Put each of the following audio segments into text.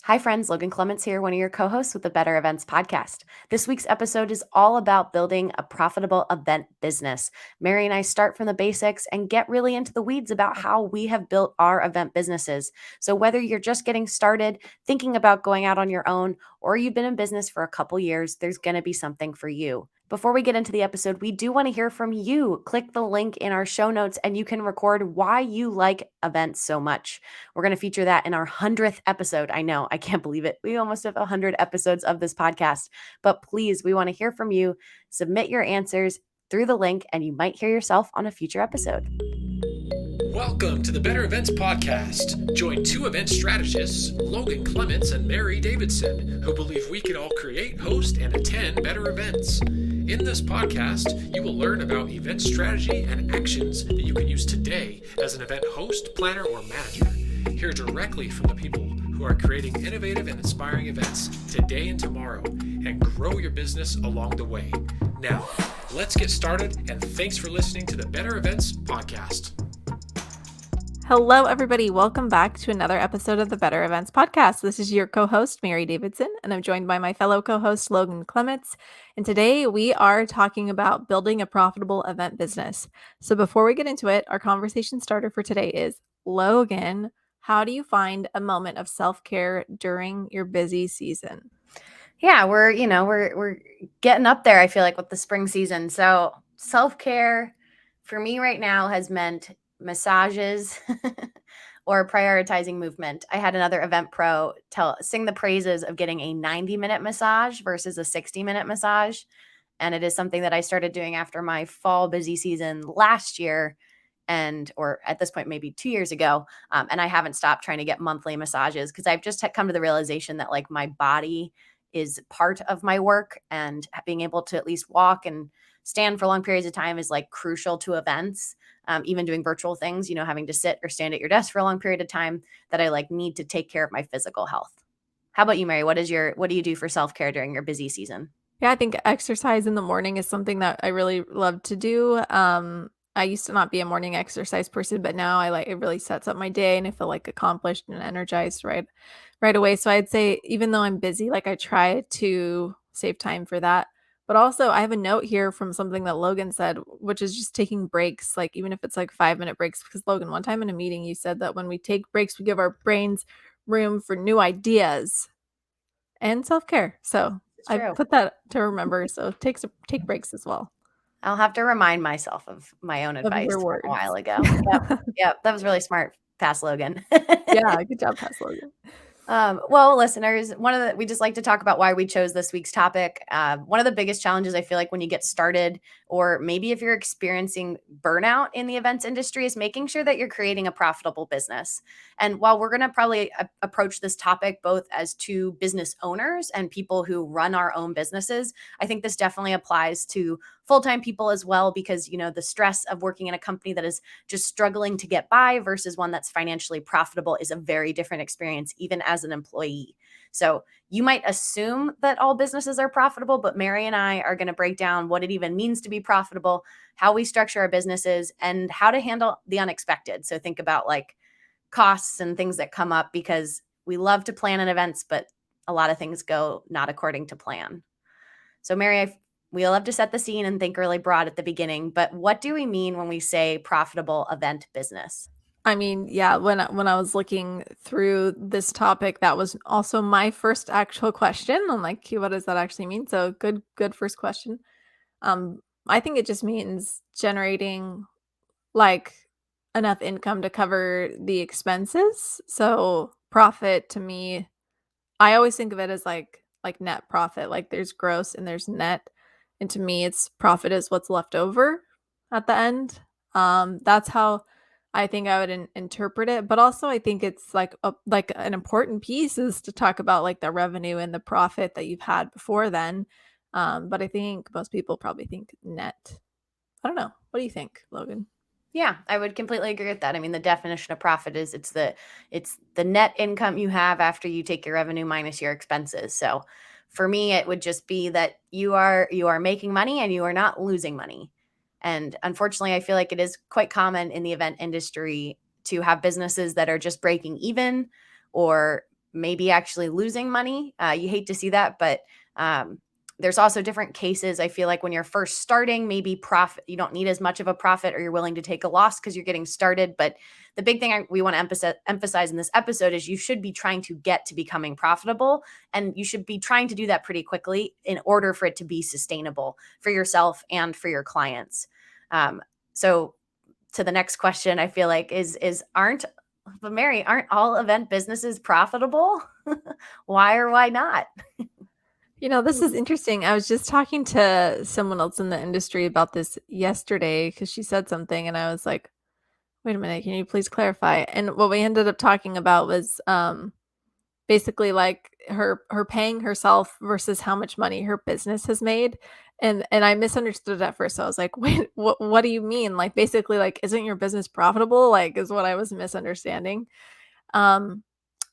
Hi, friends. Logan Clements here, one of your co hosts with the Better Events podcast. This week's episode is all about building a profitable event business. Mary and I start from the basics and get really into the weeds about how we have built our event businesses. So, whether you're just getting started, thinking about going out on your own, or you've been in business for a couple years, there's going to be something for you. Before we get into the episode, we do want to hear from you. Click the link in our show notes and you can record why you like events so much. We're going to feature that in our 100th episode. I know, I can't believe it. We almost have 100 episodes of this podcast, but please, we want to hear from you. Submit your answers through the link and you might hear yourself on a future episode. Welcome to the Better Events Podcast. Join two event strategists, Logan Clements and Mary Davidson, who believe we can all create, host, and attend better events. In this podcast, you will learn about event strategy and actions that you can use today as an event host, planner, or manager. Hear directly from the people who are creating innovative and inspiring events today and tomorrow, and grow your business along the way. Now, let's get started, and thanks for listening to the Better Events Podcast. Hello, everybody. Welcome back to another episode of the Better Events Podcast. This is your co-host, Mary Davidson, and I'm joined by my fellow co-host, Logan Clements. And today we are talking about building a profitable event business. So before we get into it, our conversation starter for today is, Logan, how do you find a moment of self-care during your busy season? Yeah, we're getting up there, I feel like, with the spring season. So self-care for me right now has meant massages or prioritizing movement. I had another event pro sing the praises of getting a 90-minute massage versus a 60-minute massage. And it is something that I started doing after my fall busy season last year or at this point, maybe 2 years ago. And I haven't stopped trying to get monthly massages because I've just come to the realization that like my body is part of my work, and being able to at least walk and stand for long periods of time is like crucial to events. Even doing virtual things, having to sit or stand at your desk for a long period of time, that I like need to take care of my physical health. How about you, Mary? What do you do for self-care during your busy season? Yeah, I think exercise in the morning is something that I really love to do. I used to not be a morning exercise person, but now it really sets up my day and I feel like accomplished and energized right away. So I'd say even though I'm busy, like I try to save time for that. But also I have a note here from something that Logan said, which is just taking breaks, like even if it's like 5-minute breaks, because Logan, one time in a meeting, you said that when we take breaks, we give our brains room for new ideas and self-care. So It's I true. put that to remember. So take breaks as well. I'll have to remind myself of my own Of advice your from a while words. ago. Yep. Yep. That was really smart. Pass Logan. Yeah, good job, Pass Logan. Well, listeners, we just like to talk about why we chose this week's topic. One of the biggest challenges I feel like when you get started, or maybe if you're experiencing burnout in the events industry, is making sure that you're creating a profitable business. And while we're going to probably approach this topic both as two business owners and people who run our own businesses, I think this definitely applies to full-time people as well, because, the stress of working in a company that is just struggling to get by versus one that's financially profitable is a very different experience, even as an employee. So you might assume that all businesses are profitable, but Mary and I are going to break down what it even means to be profitable, how we structure our businesses, and how to handle the unexpected. So think about like costs and things that come up, because we love to plan in events, but a lot of things go not according to plan. So Mary, we love to set the scene and think really broad at the beginning, but what do we mean when we say profitable event business? I mean, yeah, when I was looking through this topic, that was also my first actual question. I'm like, what does that actually mean? So good first question. I think it just means generating like enough income to cover the expenses. So profit to me, I always think of it as like net profit. Like there's gross and there's net. And to me, it's profit is what's left over at the end. That's how I think I would interpret it. But also, I think it's like an important piece is to talk about like the revenue and the profit that you've had before then. But I think most people probably think net. I don't know. What do you think, Logan? Yeah, I would completely agree with that. I mean, the definition of profit is it's the net income you have after you take your revenue minus your expenses. So for me, it would just be that you are making money and you are not losing money. And unfortunately, I feel like it is quite common in the event industry to have businesses that are just breaking even, or maybe actually losing money. You hate to see that, but there's also different cases. I feel like when you're first starting, maybe profit, you don't need as much of a profit, or you're willing to take a loss because you're getting started. But the big thing we want to emphasize in this episode is you should be trying to get to becoming profitable, and you should be trying to do that pretty quickly in order for it to be sustainable for yourself and for your clients. So to the next question, I feel like but Mary, aren't all event businesses profitable? Why or why not? This is interesting. I was just talking to someone else in the industry about this yesterday because she said something and I was like, wait a minute, can you please clarify? And what we ended up talking about was basically like her paying herself versus how much money her business has made. And I misunderstood it at first. So I was like, wait, what do you mean? Like basically like isn't your business profitable? Like is what I was misunderstanding. Um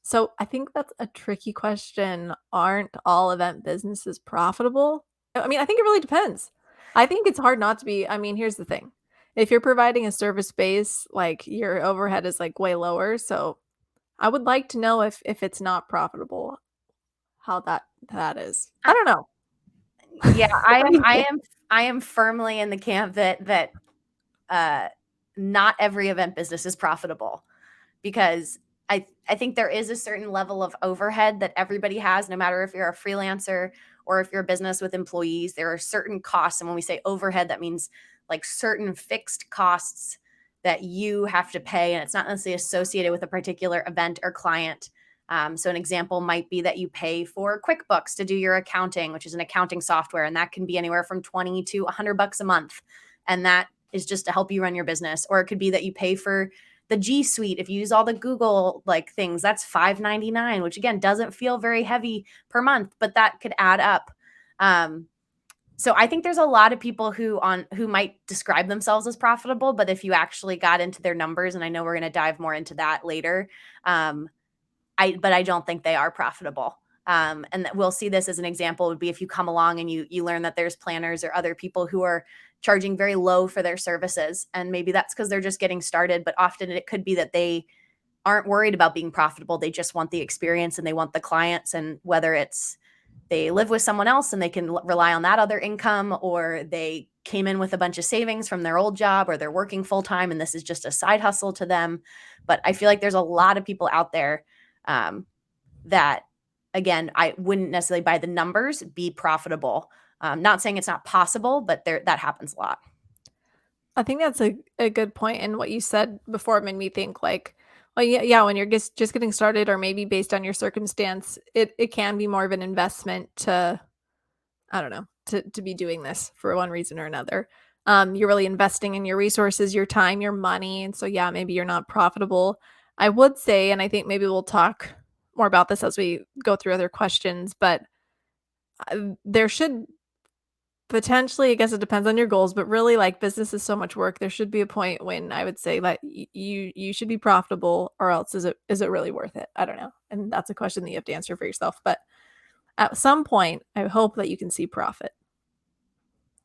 so I think that's a tricky question. Aren't all event businesses profitable? I mean, I think it really depends. I think it's hard not to be. I mean, here's the thing. If you're providing a service base, like your overhead is like way lower. So I would like to know if it's not profitable, how that is. I don't know. Yeah, What do you think? I am firmly in the camp that uh, not every event business is profitable, because I think there is a certain level of overhead that everybody has, no matter if you're a freelancer or if you're a business with employees. There are certain costs, and when we say overhead, that means like certain fixed costs that you have to pay, and it's not necessarily associated with a particular event or client. So an example might be that you pay for QuickBooks to do your accounting, which is an accounting software, and that can be anywhere from 20 to $100 a month, and that is just to help you run your business. Or it could be that you pay for the G Suite. If you use all the Google like things, that's $5.99, which again doesn't feel very heavy per month, but that could add up. So I think there's a lot of people who might describe themselves as profitable, but if you actually got into their numbers, and I know we're going to dive more into that later, but I don't think they are profitable. And we'll see this as an example would be if you come along and you learn that there's planners or other people who are charging very low for their services. And maybe that's because they're just getting started, but often it could be that they aren't worried about being profitable. They just want the experience and they want the clients. And whether it's they live with someone else and they can rely on that other income, or they came in with a bunch of savings from their old job, or they're working full time and this is just a side hustle to them. But I feel like there's a lot of people out there that, again, I wouldn't necessarily by the numbers be profitable. Not saying it's not possible, but that happens a lot. I think that's a good point. And what you said before made me think like, well, yeah, when you're just getting started, or maybe based on your circumstance, it can be more of an investment to, I don't know, to be doing this for one reason or another. You're really investing in your resources, your time, your money. And so, yeah, maybe you're not profitable. I would say, and I think maybe we'll talk more about this as we go through other questions, but there should potentially, I guess it depends on your goals, but really like business is so much work. There should be a point when I would say that you should be profitable, or else is it really worth it? I don't know. And that's a question that you have to answer for yourself. But at some point, I hope that you can see profit.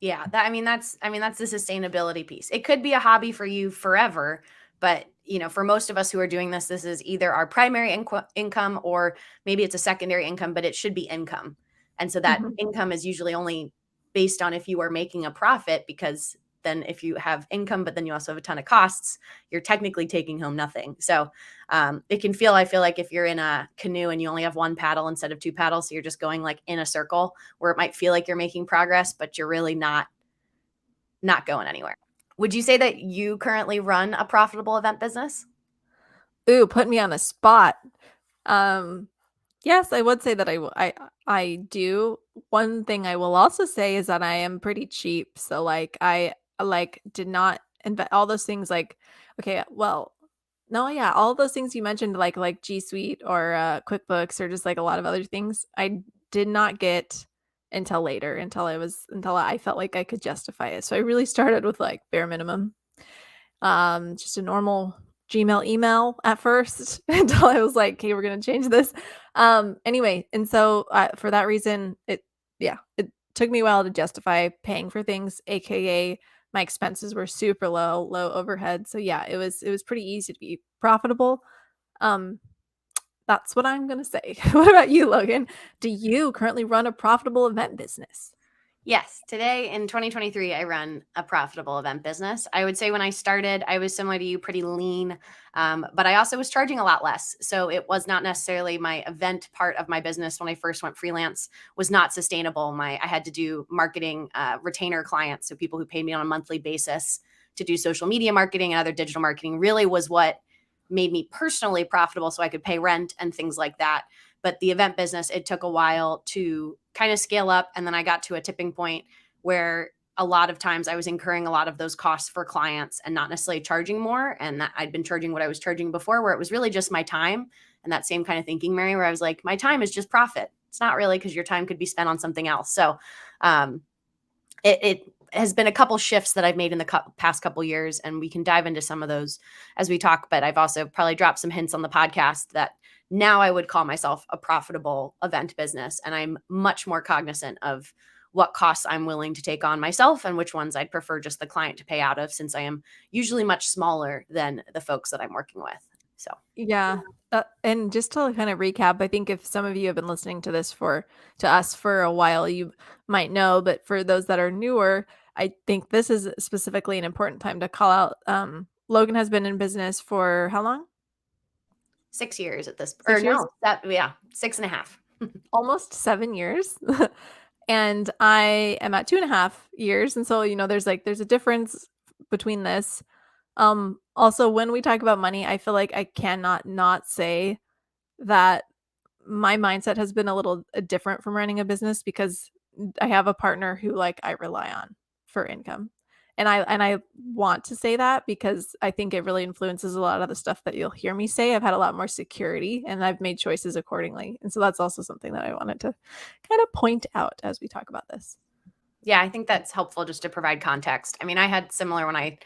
Yeah, that's the sustainability piece. It could be a hobby for you forever, but for most of us who are doing this is either our primary income, or maybe it's a secondary income, but it should be income. And so that Mhm. income is usually only based on if you are making a profit, because then if you have income, but then you also have a ton of costs, you're technically taking home nothing. So it can feel, I feel like if you're in a canoe and you only have one paddle instead of two paddles, so you're just going like in a circle, where it might feel like you're making progress, but you're really not going anywhere. Would you say that you currently run a profitable event business? Ooh, put me on the spot. Um, yes, I would say that I do. One thing I will also say is that I am pretty cheap. So like I like did not invest all those things like okay, well, no, yeah, all those things you mentioned like G Suite or QuickBooks or just like a lot of other things I did not get until later, until I felt like I could justify it. So I really started with like bare minimum. Just a normal Gmail email at first until I was like, "Okay, we're gonna change this." Anyway, and so for that reason, it took me a while to justify paying for things, aka my expenses were super low overhead. So yeah, it was pretty easy to be profitable. Um, That's what I'm gonna say. What about you, Logan? Do you currently run a profitable event business? Yes, today in 2023, I run a profitable event business. I would say when I started, I was similar to you, pretty lean, but I also was charging a lot less. So it was not necessarily my event part of my business when I first went freelance was not sustainable. I had to do marketing retainer clients, so people who pay me on a monthly basis to do social media marketing and other digital marketing really was what made me personally profitable, so I could pay rent and things like that. But the event business, it took a while to kind of scale up. And then I got to a tipping point where a lot of times I was incurring a lot of those costs for clients and not necessarily charging more. And that I'd been charging what I was charging before, where it was really just my time. And that same kind of thinking, Mary, where I was like, my time is just profit. It's not really, because your time could be spent on something else. So um, it has been a couple shifts that I've made in the past couple years, and we can dive into some of those as we talk. But I've also probably dropped some hints on the podcast that now I would call myself a profitable event business, and I'm much more cognizant of what costs I'm willing to take on myself and which ones I'd prefer just the client to pay out of, since I am usually much smaller than the folks that I'm working with. So Yeah. And just to kind of recap, I think if some of you have been listening to us for a while, you might know, but for those that are newer, I think this is specifically an important time to call out. Logan has been in business for how long? 6 years at this, or 6 years? no, that, yeah, 6.5. Almost 7 years. And I am at 2.5 years. And so, there's a difference between this. Also, when we talk about money, I feel like I cannot not say that my mindset has been a little different from running a business, because I have a partner who I rely on for income. And I want to say that because I think it really influences a lot of the stuff that you'll hear me say. I've had a lot more security and I've made choices accordingly. And so that's also something that I wanted to kind of point out as we talk about this. Yeah, I think that's helpful just to provide context. I mean, I had similar when I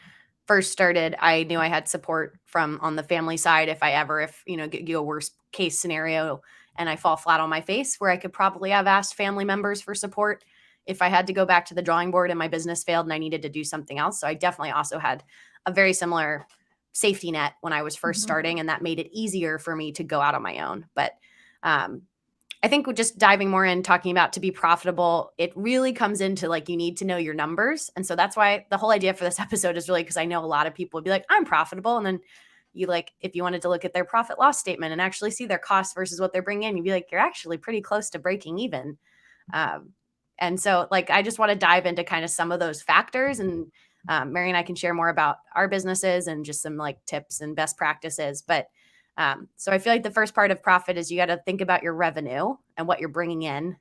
first started. I knew I had support from on the family side if get a worst case scenario and I fall flat on my face, where I could probably have asked family members for support if I had to go back to the drawing board and my business failed and I needed to do something else. So I definitely also had a very similar safety net when I was first starting, and that made it easier for me to go out on my own. But I think we're just diving more in, talking about to be profitable, it really comes into you need to know your numbers. And so that's why the whole idea for this episode is really, because I know a lot of people would be like, I'm profitable. And then if you wanted to look at their profit loss statement and actually see their costs versus what they're bringing in, you'd be like, you're actually pretty close to breaking even. And so I just want to dive into kind of some of those factors, and Mary and I can share more about our businesses and just some tips and best practices. But so I feel like the first part of profit is you got to think about your revenue and what you're bringing in.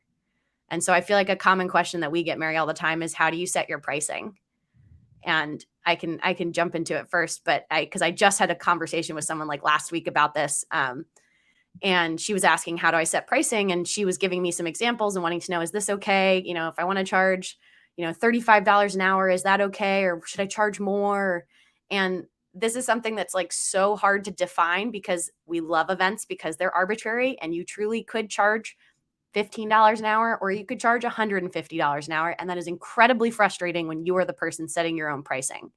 And so I feel like a common question that we get, Mary, all the time is, how do you set your pricing? And I can jump into it first, but because I just had a conversation with someone last week about this. And she was asking, how do I set pricing? And she was giving me some examples and wanting to know, is this okay? If I want to charge, $35 an hour, is that okay? Or should I charge more? And this is something that's so hard to define, because we love events because they're arbitrary, and you truly could charge $15 an hour, or you could charge $150 an hour. And that is incredibly frustrating when you are the person setting your own pricing.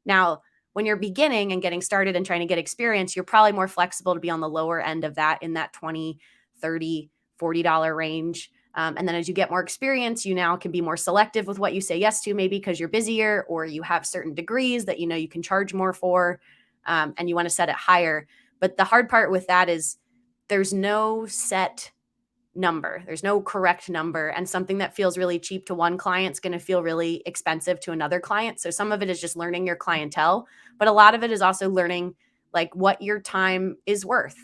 Now, when you're beginning and getting started and trying to get experience, you're probably more flexible to be on the lower end of that, in that $20, $30, $40 range. And then as you get more experience, you now can be more selective with what you say yes to, maybe because you're busier or you have certain degrees that you can charge more for, and you want to set it higher. But the hard part with that is there's no set number. There's no correct number, and something that feels really cheap to one client is going to feel really expensive to another client. So some of it is just learning your clientele, but a lot of it is also learning what your time is worth.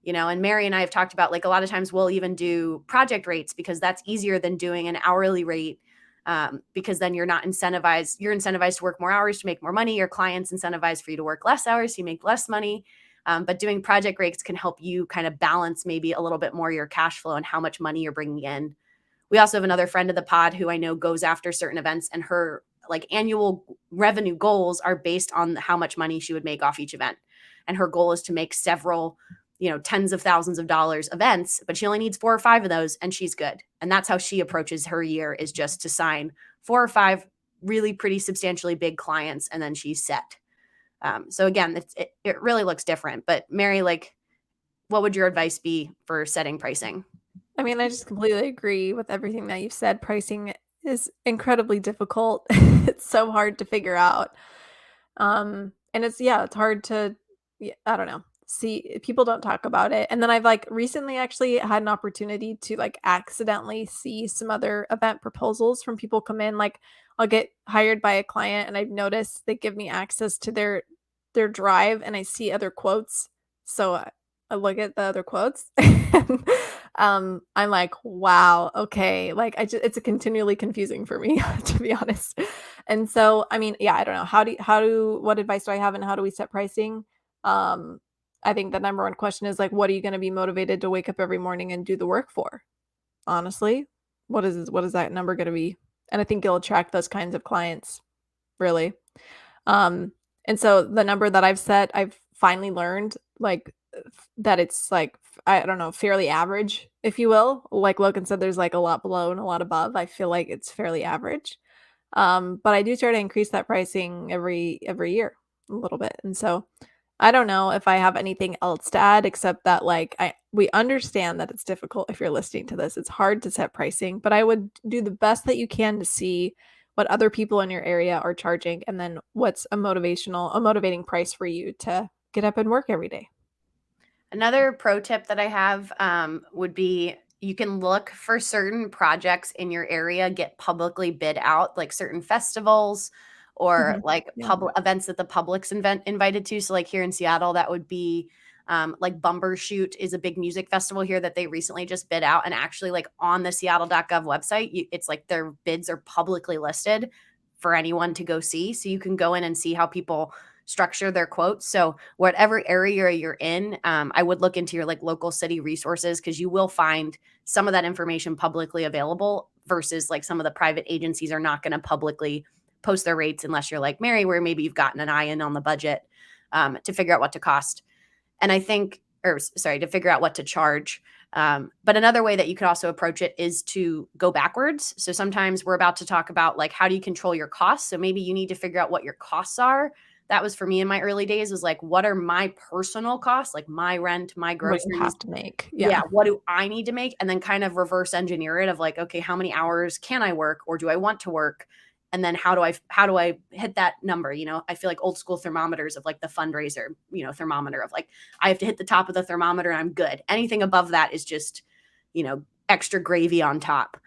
And Mary and I have talked about a lot of times we'll even do project rates, because that's easier than doing an hourly rate, because then you're not incentivized. You're incentivized to work more hours to make more money. Your client's incentivized for you to work less hours so you make less money. But doing project rates can help you kind of balance maybe a little bit more your cash flow and how much money you're bringing in. We also have another friend of the pod who I know goes after certain events, and her annual revenue goals are based on how much money she would make off each event. And her goal is to make several tens of thousands of dollars events, but she only needs 4 or 5 of those and she's good. And that's how she approaches her year, is just to sign 4 or 5 really pretty substantially big clients, and then she's set. So again, it really looks different. But Mary, what would your advice be for setting pricing? I mean, I just completely agree with everything that you've said. Pricing is incredibly difficult. It's so hard to figure out. And it's hard to, yeah, I don't know. See, people don't talk about it. And then I've like recently actually had an opportunity to like accidentally see some other event proposals from people come in. Like I'll get hired by a client and I've noticed they give me access to their drive and I see other quotes. So I look at the other quotes and I'm like, wow, okay. Like it's a continually confusing for me, to be honest. And so, I mean, yeah, I don't know. What advice do I have and how do we set pricing? Um, I think the number one question is like, what are you going to be motivated to wake up every morning and do the work for? Honestly, what is that number going to be? And I think you'll attract those kinds of clients, really. Um, and so the number that I've set, I've finally learned like that it's like I don't know, fairly average, if you will. Like Logan said, there's like a lot below and a lot above. I feel like it's fairly average. But I do try to increase that pricing every year a little bit. And so I don't know if I have anything else to add except that like we understand that it's difficult if you're listening to this. It's hard to set pricing, but I would do the best that you can to see what other people in your area are charging and then what's a motivating price for you to get up and work every day. Another pro tip that I have would be you can look for certain projects in your area, get publicly bid out, like certain festivals or Mhm. like Yeah. public events that the public's invited to. So, like here in Seattle, that would be like Bumbershoot is a big music festival here that they recently just bid out. And actually, like on the Seattle.gov website, it's like their bids are publicly listed for anyone to go see. So you can go in and see how people structure their quotes. So whatever area you're in, I would look into your like local city resources because you will find some of that information publicly available versus like some of the private agencies are not going to publicly post their rates unless you're like Mary, where maybe you've gotten an eye in on the budget to figure out what to cost. And I think, or sorry, to figure out what to charge. But another way that you could also approach it is to go backwards. So sometimes we're about to talk about like how do you control your costs. So maybe you need to figure out what your costs are. That was for me in my early days was like, what are my personal costs, like my rent, my What you groceries? have to make. Yeah, Yeah. what do I need to make? And then kind of reverse engineer it of like, okay, how many hours can I work or do I want to work? And then how do I hit that number? You know, I feel like old school thermometers of like the fundraiser, thermometer of like I have to hit the top of the thermometer and I'm good. Anything above that is just, extra gravy on top.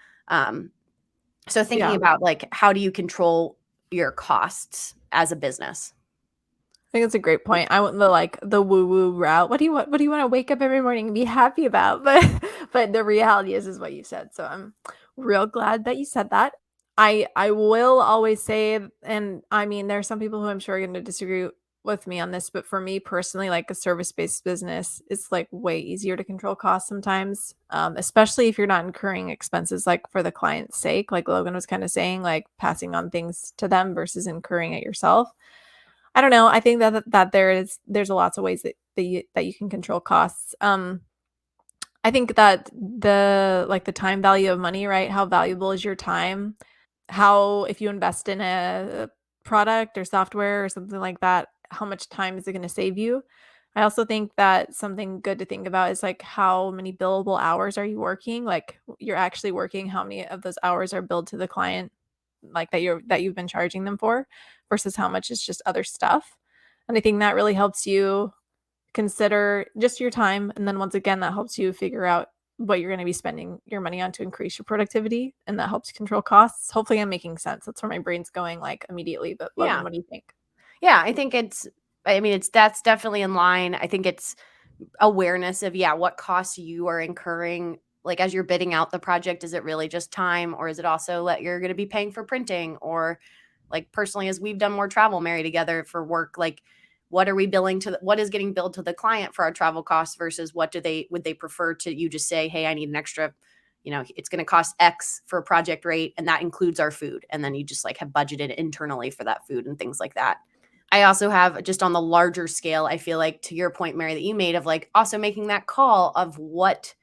So thinking Yeah. about like how do you control your costs as a business? I think it's a great point. I want the woo woo route. What do you want to wake up every morning and be happy about? But the reality is what you said. So I'm real glad that you said that. I will always say, and I mean, there are some people who I'm sure are going to disagree with me on this, but for me personally, like a service-based business, it's like way easier to control costs sometimes, especially if you're not incurring expenses like for the client's sake, like Logan was kind of saying, like passing on things to them versus incurring it yourself. I don't know. I think that there's lots of ways that you can control costs. I think that the time value of money, right? How valuable is your time? How if you invest in a product or software or something like that, how much time is it going to save you? I also think that something good to think about is like how many billable hours are you working? Like you're actually working, how many of those hours are billed to the client, like that you've been charging them for, versus how much is just other stuff. And I think that really helps you consider just your time. And then once again, that helps you figure out what you're going to be spending your money on to increase your productivity. And that helps control costs. Hopefully, I'm making sense. That's where my brain's going like immediately. But Logan, Yeah. what do you think? Yeah, I think that's definitely in line. I think it's awareness of, yeah, what costs you are incurring. Like as you're bidding out the project, is it really just time or is it also that you're going to be paying for printing or like personally, as we've done more travel Mary together for work, like what are we billing what is getting billed to the client for our travel costs versus would they prefer to you just say, hey, I need an extra, it's going to cost X for a project rate. And that includes our food. And then you just like have budgeted internally for that food and things like that. I also have just on the larger scale, I feel like to your point, Mary, that you made of like also making that call of what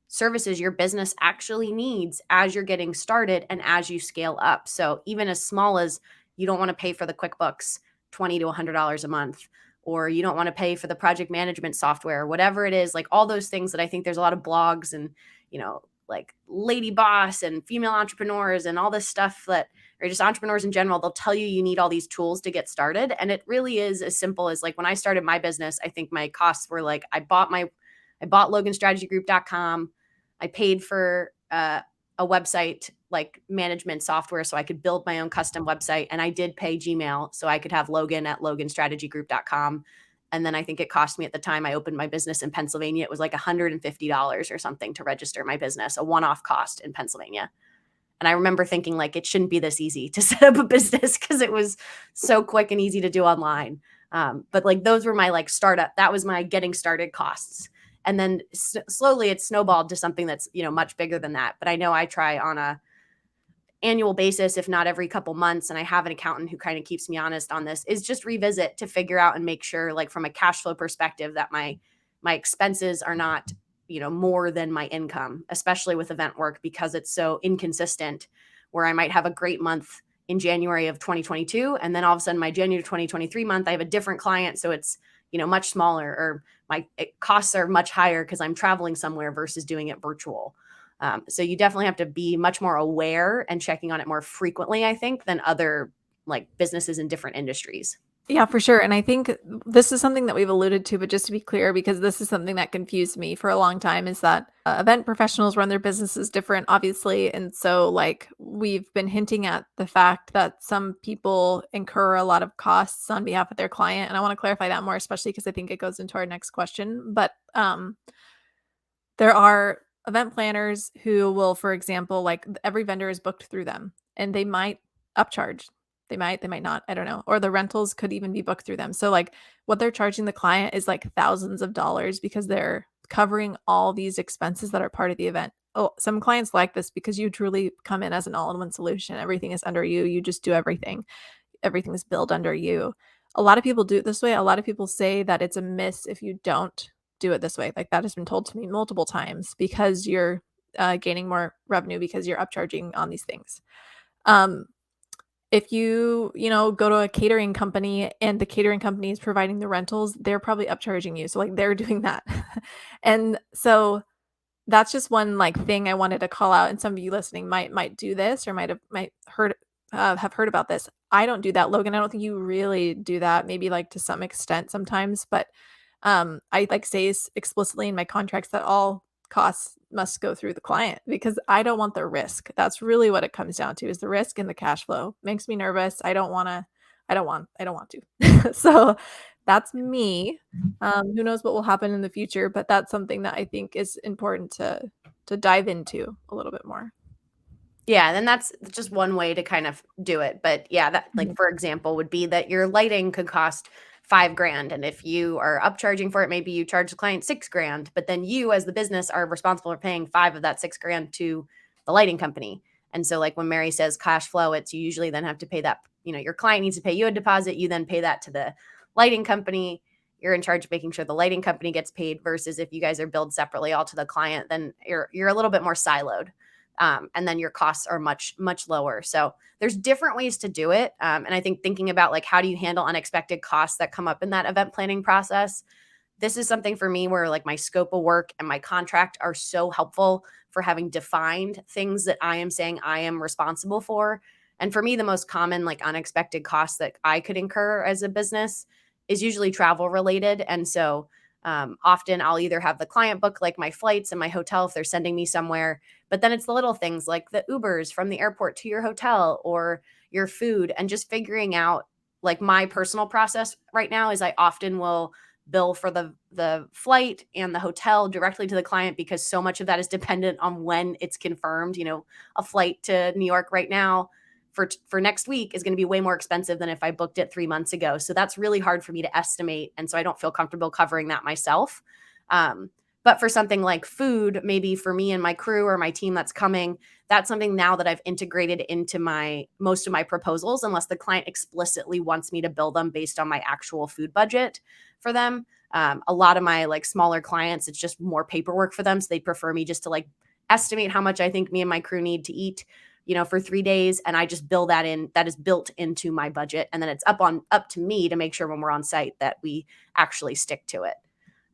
services your business actually needs as you're getting started and as you scale up. So even as small as you don't want to pay for the QuickBooks $20 to $100 a month, or you don't want to pay for the project management software, whatever it is, like all those things that I think there's a lot of blogs and, like Lady Boss and female entrepreneurs and all this stuff that, or just entrepreneurs in general, they'll tell you need all these tools to get started. And it really is as simple as like when I started my business, I think my costs were like, I bought loganstrategygroup.com. I paid for a website like management software so I could build my own custom website. And I did pay Gmail so I could have Logan at loganstrategygroup.com. And then I think it cost me at the time I opened my business in Pennsylvania, it was like $150 or something to register my business, a one-off cost in Pennsylvania. And I remember thinking like, it shouldn't be this easy to set up a business because it was so quick and easy to do online. But like those were my like startup, that was my getting started costs. And then slowly it snowballed to something that's, much bigger than that. But I know I try on a annual basis, if not every couple months, and I have an accountant who kind of keeps me honest on this, is just revisit to figure out and make sure, like from a cash flow perspective, that my expenses are not, more than my income, especially with event work, because it's so inconsistent, where I might have a great month in January of 2022, and then all of a sudden my January 2023 month, I have a different client, so it's, much smaller, or my costs are much higher because I'm traveling somewhere versus doing it virtual. So you definitely have to be much more aware and checking on it more frequently, I think, than other like businesses in different industries. Yeah, for sure. And I think this is something that we've alluded to, but just to be clear, because this is something that confused me for a long time, is that event professionals run their businesses different, obviously. And so, like, we've been hinting at the fact that some people incur a lot of costs on behalf of their client. And I want to clarify that more, especially because I think it goes into our next question. But there are event planners who will, for example, like every vendor is booked through them and they might upcharge. They might not, I don't know. Or the rentals could even be booked through them. So like what they're charging the client is like thousands of dollars because they're covering all these expenses that are part of the event. Oh, some clients like this because you truly come in as an all-in-one solution. Everything is under you. You just do everything. Everything's billed under you. A lot of people do it this way. A lot of people say that it's a miss if you don't do it this way. Like that has been told to me multiple times because you're gaining more revenue because you're upcharging on these things. If you go to a catering company and the catering company is providing the rentals, they're probably upcharging you. So like they're doing that. And so that's just one like thing I wanted to call out. And some of you listening might do this or might have heard about this. I don't do that, Logan. I don't think you really do that. Maybe like to some extent sometimes, but I like say explicitly in my contracts that all costs must go through the client because I don't want the risk. That's really what it comes down to, is the risk and the cash flow. Makes me nervous. I don't want to. So that's me. Who knows what will happen in the future, but that's something that I think is important to dive into a little bit more. Yeah, then that's just one way to kind of do it. But yeah, that like for example would be that your lighting could cost $5,000, and if you are upcharging for it, maybe you charge the client $6,000, but then you as the business are responsible for paying $5,000 of that $6,000 to the lighting company. And so like when Mary says cash flow, it's you usually then have to pay that, your client needs to pay you a deposit, you then pay that to the lighting company. You're in charge of making sure the lighting company gets paid, versus if you guys are billed separately all to the client, then you're a little bit more siloed. And then your costs are much, much lower. So there's different ways to do it. And I think thinking about like, how do you handle unexpected costs that come up in that event planning process? This is something for me where like my scope of work and my contract are so helpful for having defined things that I am saying I am responsible for. And for me, the most common like unexpected costs that I could incur as a business is usually travel related. And so often I'll either have the client book like my flights and my hotel if they're sending me somewhere, but then it's the little things like the Ubers from the airport to your hotel or your food, and just figuring out like my personal process right now is I often will bill for the flight and the hotel directly to the client because so much of that is dependent on when it's confirmed. A flight to New York right now for next week is going to be way more expensive than if I booked it 3 months ago. So that's really hard for me to estimate. And so I don't feel comfortable covering that myself. But for something like food, maybe for me and my crew or my team that's coming, that's something now that I've integrated into most of my proposals, unless the client explicitly wants me to bill them based on my actual food budget for them. A lot of my like smaller clients, it's just more paperwork for them. So they prefer me just to like estimate how much I think me and my crew need to eat. for 3 days, and I just bill that in. That is built into my budget, and then it's up to me to make sure when we're on site that we actually stick to it.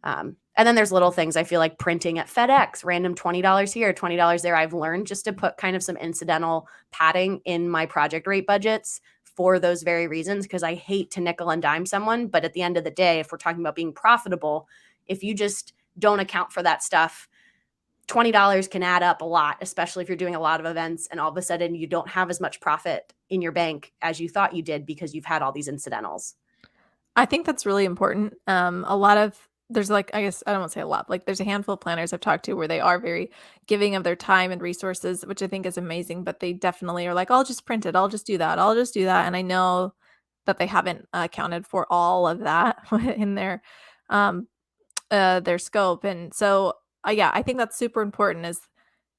And then there's little things. I feel like printing at FedEx, random $20 here, $20 there. I've learned just to put kind of some incidental padding in my project rate budgets for those very reasons, because I hate to nickel and dime someone. But at the end of the day, if we're talking about being profitable, if you just don't account for that stuff, $20 can add up a lot, especially if you're doing a lot of events and all of a sudden you don't have as much profit in your bank as you thought you did because you've had all these incidentals. I think that's really important. A lot of there's like, I guess I don't want to say a lot, like there's a handful of planners I've talked to where they are very giving of their time and resources, which I think is amazing, but they definitely are like, I'll just print it. I'll just do that. I'll just do that. And I know that they haven't accounted for all of that in um their scope. And so yeah, I think that's super important. Is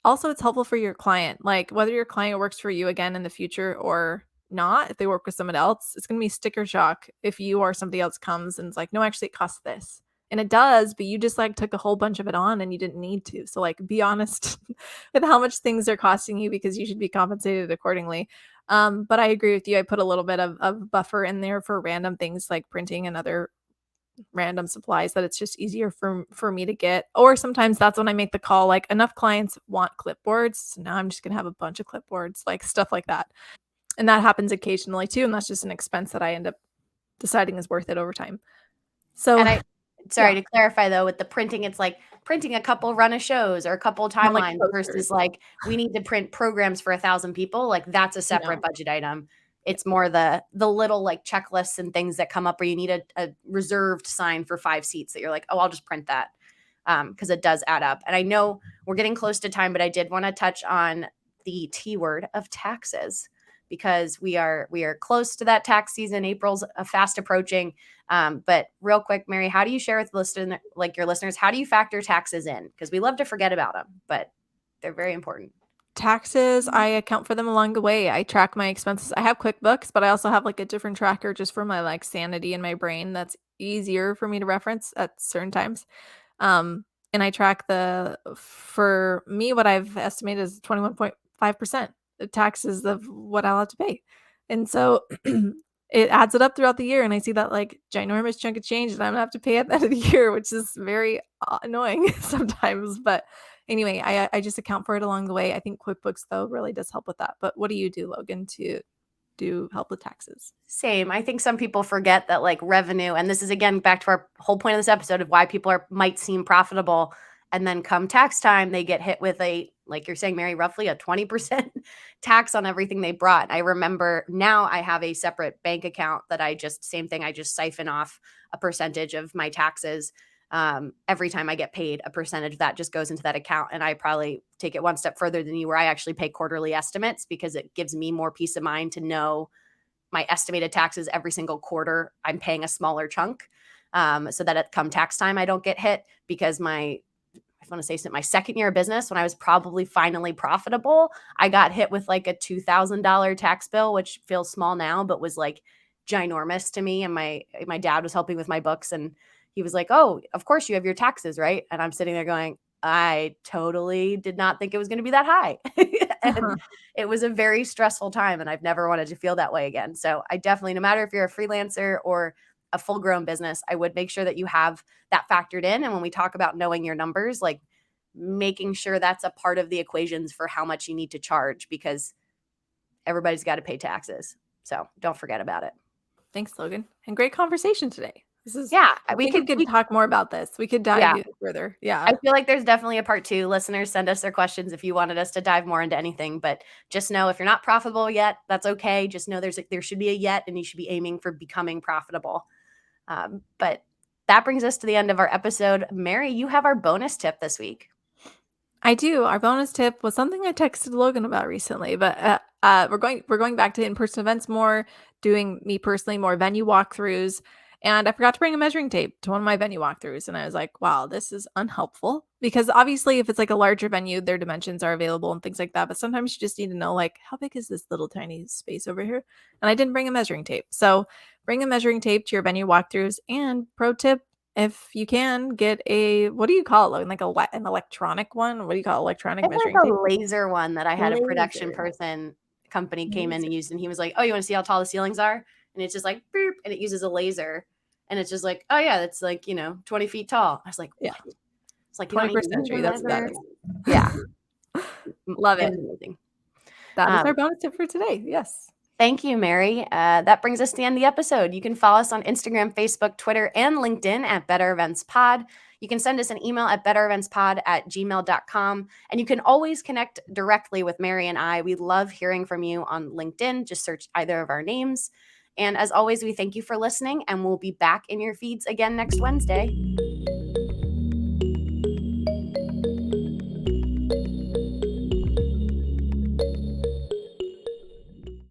also it's helpful for your client, like whether your client works for you again in the future or not. If they work with someone else, it's going to be sticker shock if you or somebody else comes and it's like, no, actually it costs this, and it does, but you just like took a whole bunch of it on and you didn't need to. So like be honest with how much things are costing you, because you should be compensated accordingly. But I agree with you. I put a little bit of buffer in there for random things like printing and other random supplies that it's just easier for me to get. Or sometimes that's when I make the call, like enough clients want clipboards, so now I'm just gonna have a bunch of clipboards, like stuff like that. And that happens occasionally too, and that's just an expense that I end up deciding is worth it over time. So And sorry yeah, to clarify though, with the printing, it's like printing a couple run of shows or a couple not like timelines posters. versus like we need to print programs for 1,000 people. Like that's a separate No. budget item. Yeah. It's more the little like checklists and things that come up where you need a reserved sign for 5 seats that you're like, oh, I'll just print that, because it does add up. And I know we're getting close to time, but I did want to touch on the T word of taxes, because we are close to that tax season. April's fast approaching. But real quick, Mary, how do you share with your listeners, how do you factor taxes in? Because we love to forget about them, but they're very important. Taxes, I account for them along the way. I track my expenses. I have QuickBooks, but I also have like a different tracker just for my like sanity in my brain that's easier for me to reference at certain times. And I track for me, what I've estimated is 21.5% the taxes of what I'll have to pay. And so it adds it up throughout the year. And I see that like ginormous chunk of change that I'm gonna have to pay at the end of the year, which is very annoying sometimes. But anyway, I just account for it along the way. I think QuickBooks though really does help with that. But what do you do, Logan, to do help with taxes? Same. I think some people forget that like revenue, and this is again back to our whole point of this episode of why people might seem profitable, and then come tax time, they get hit with like you're saying, Mary, roughly a 20% tax on everything they brought. I remember now I have a separate bank account that I just siphon off a percentage of my taxes. Every time I get paid, a percentage of that just goes into that account. And I probably take it one step further than you, where I actually pay quarterly estimates, because it gives me more peace of mind to know my estimated taxes every single quarter. I'm paying a smaller chunk, so that at come tax time, I don't get hit, because I want to say my second year of business, when I was probably finally profitable, I got hit with like a $2,000 tax bill, which feels small now, but was like ginormous to me. And my dad was helping with my books, and he was like, "Oh, of course you have your taxes, right?" And I'm sitting there going, I totally did not think it was going to be that high. And it was a very stressful time, and I've never wanted to feel that way again. So I definitely, no matter if you're a freelancer or a full grown business, I would make sure that you have that factored in. And when we talk about knowing your numbers, like making sure that's a part of the equations for how much you need to charge, because everybody's got to pay taxes. So don't forget about it. Thanks, Logan. And great conversation today. This is Yeah, I think we could talk more about this. We could dive yeah. further. I Yeah. feel like there's definitely a part 2. Listeners, send us their questions if you wanted us to dive more into anything. But just know, if you're not profitable yet, that's okay. Just know there should be a yet, and you should be aiming for becoming profitable. But that brings us to the end of our episode. Mary, you have our bonus tip this week. I do. Our bonus tip was something I texted Logan about recently, but we're going back to in-person events more, doing me personally more venue walkthroughs, and I forgot to bring a measuring tape to one of my venue walkthroughs, and I was like, wow, this is unhelpful, because obviously if it's like a larger venue, their dimensions are available and things like that, but sometimes you just need to know like, how big is this little tiny space over here? And I didn't bring a measuring tape. So bring a measuring tape to your venue walkthroughs. And pro tip, if you can get what do you call it, Logan? Like an electronic one? What do you call it? Electronic It's like measuring tape? a laser one that I had a production Laser. person company came in and Laser. used, and he was like, "Oh, you want to see how tall the ceilings are?" And it's just like boop, and it uses a laser, and it's just like, "Oh yeah, that's like 20 feet tall." I was like, Yeah. "What?" It's like you don't need to 21st use a century. That's what that measure. is. Yeah, Love it. amazing. That is Um, our bonus tip for today. Yes. Thank you, Mary. That brings us to the end of the episode. You can follow us on Instagram, Facebook, Twitter, and LinkedIn at Better Events Pod. You can send us an email at bettereventspod@gmail.com. And you can always connect directly with Mary and I. We love hearing from you on LinkedIn. Just search either of our names. And as always, we thank you for listening, and we'll be back in your feeds again next Wednesday.